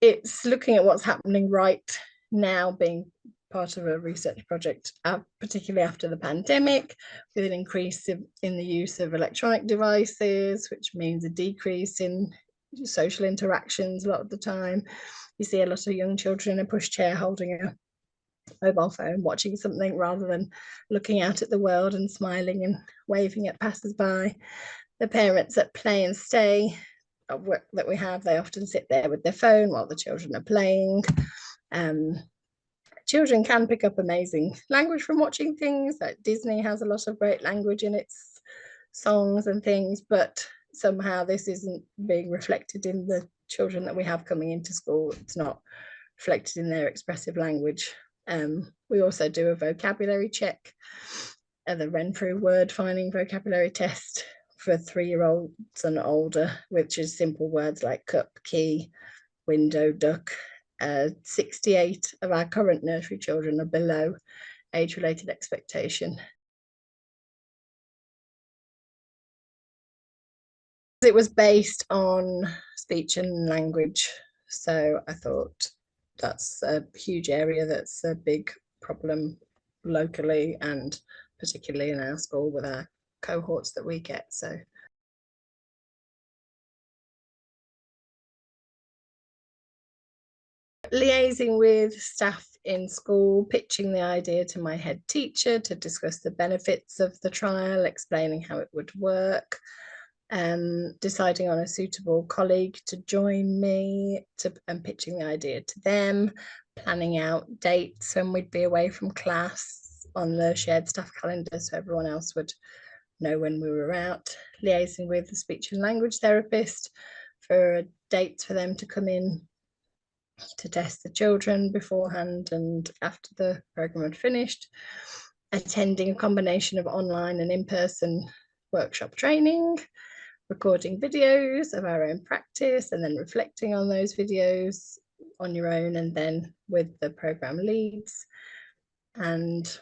it's looking at what's happening right now, being part of a research project, particularly after the pandemic, with an increase in the use of electronic devices, which means a decrease in social interactions a lot of the time. You see a lot of young children in a pushchair holding a mobile phone, watching something rather than looking out at the world and smiling and waving at passers-by. The parents at Play and Stay that we have, they often sit there with their phone while the children are playing. Children can pick up amazing language from watching things. Like Disney has a lot of great language in its songs and things, but somehow this isn't being reflected in the children that we have coming into school. It's not reflected in their expressive language. We also do a vocabulary check, the Renfrew word finding vocabulary test for 3-year-olds and older, which is simple words like cup, key, window, duck. 68 of our current nursery children are below age-related expectation. It was based on speech and language, so I thought that's a huge area that's a big problem locally and particularly in our school with our cohorts that we get. So liaising with staff in school, pitching the idea to my head teacher to discuss the benefits of the trial, explaining how it would work, deciding on a suitable colleague to join me and pitching the idea to them, planning out dates when we'd be away from class on the shared staff calendar so everyone else would know when we were out, liaising with the speech and language therapist for dates for them to come in to test the children beforehand and after the program had finished, attending a combination of online and in-person workshop training, recording videos of our own practice and then reflecting on those videos on your own and then with the program leads, and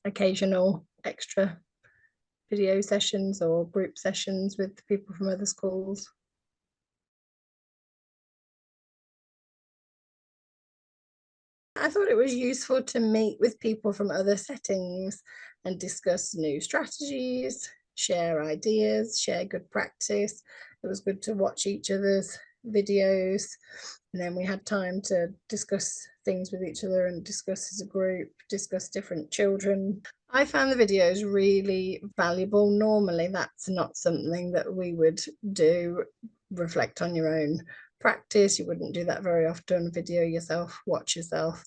occasional extra video sessions or group sessions with people from other schools. I thought it was useful to meet with people from other settings and discuss new strategies, share ideas, share good practice. It was good to watch each other's videos, and then we had time to discuss things with each other and discuss as a group, discuss different children. I found the videos really valuable. Normally that's not something that we would do, reflect on your own practice. You wouldn't do that very often, video yourself, watch yourself.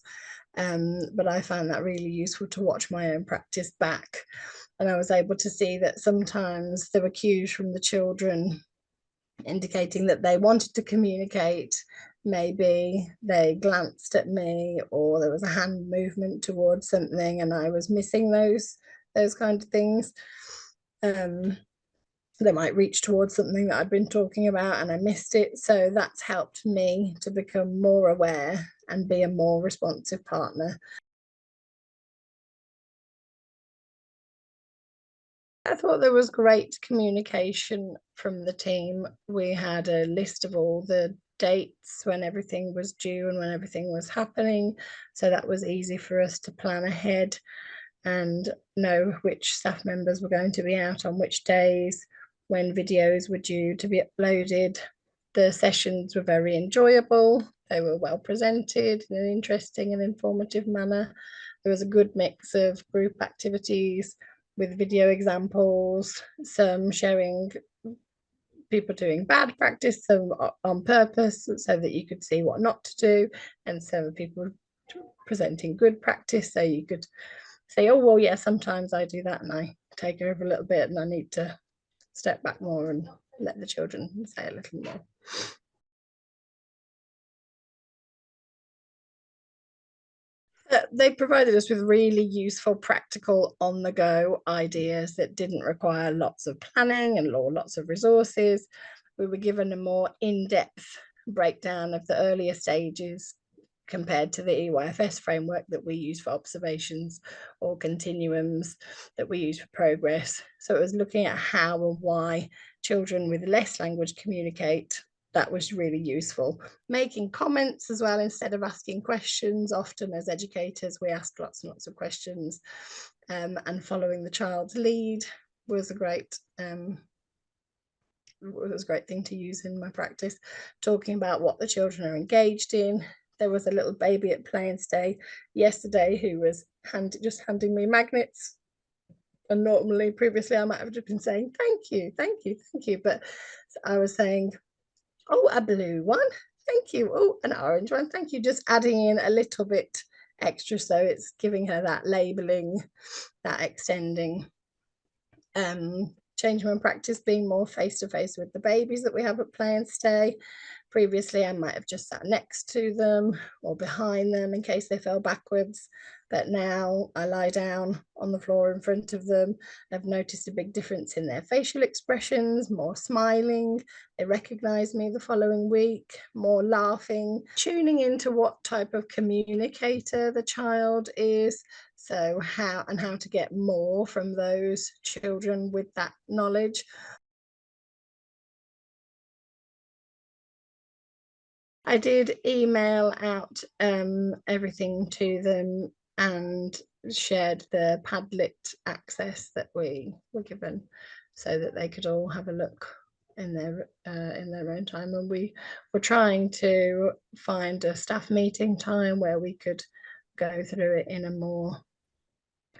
But I found that really useful to watch my own practice back. And I was able to see that sometimes there were cues from the children indicating that they wanted to communicate. Maybe they glanced at me or there was a hand movement towards something and I was missing those kind of things. They might reach towards something that I'd been talking about and I missed it. So that's helped me to become more aware and be a more responsive partner. I thought there was great communication from the team. We had a list of all the dates when everything was due and when everything was happening. So that was easy for us to plan ahead and know which staff members were going to be out on which days, when videos were due to be uploaded. The sessions were very enjoyable. They were well presented in an interesting and informative manner. There was a good mix of group activities with video examples, some showing people doing bad practice, some on purpose so that you could see what not to do, and some people presenting good practice so you could say, oh, well, yeah, sometimes I do that and I take over a little bit and I need to step back more and let the children say a little more. They provided us with really useful, practical, on-the-go ideas that didn't require lots of planning and lots of resources. We were given a more in-depth breakdown of the earlier stages compared to the EYFS framework that we use for observations or continuums that we use for progress. So it was looking at how and why children with less language communicate that was really useful. Making comments as well instead of asking questions. Often as educators we ask lots and lots of questions, and following the child's lead was a great thing to use in my practice. Talking about what the children are engaged in. There was a little baby at Play and Stay yesterday who was just handing me magnets, and normally previously I might have just been saying thank you, thank you, thank you, but I was saying, oh, a blue one, thank you, oh, an orange one, thank you, just adding in a little bit extra, so it's giving her that labeling, that extending. Change my practice being more face to face with the babies that we have at Play and Stay. Previously I might have just sat next to them or behind them in case they fell backwards, but now I lie down on the floor in front of them. I've noticed a big difference in their facial expressions, more smiling, they recognize me the following week, more laughing, tuning into what type of communicator the child is, so how to get more from those children with that knowledge. I did email out everything to them and shared the Padlet access that we were given, so that they could all have a look in their own time. And we were trying to find a staff meeting time where we could go through it in a more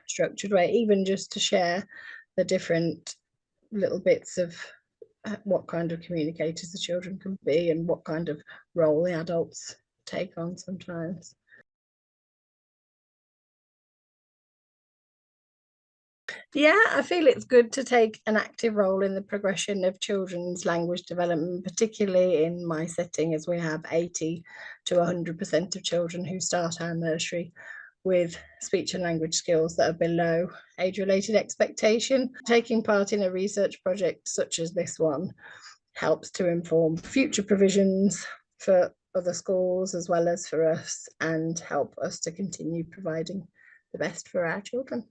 structured way, even just to share the different little bits of what kind of communicators the children can be and what kind of role the adults take on sometimes. Yeah, I feel it's good to take an active role in the progression of children's language development, particularly in my setting, as we have 80 to 100% of children who start our nursery with speech and language skills that are below age-related expectation. Taking part in a research project such as this one helps to inform future provisions for other schools as well as for us, and help us to continue providing the best for our children.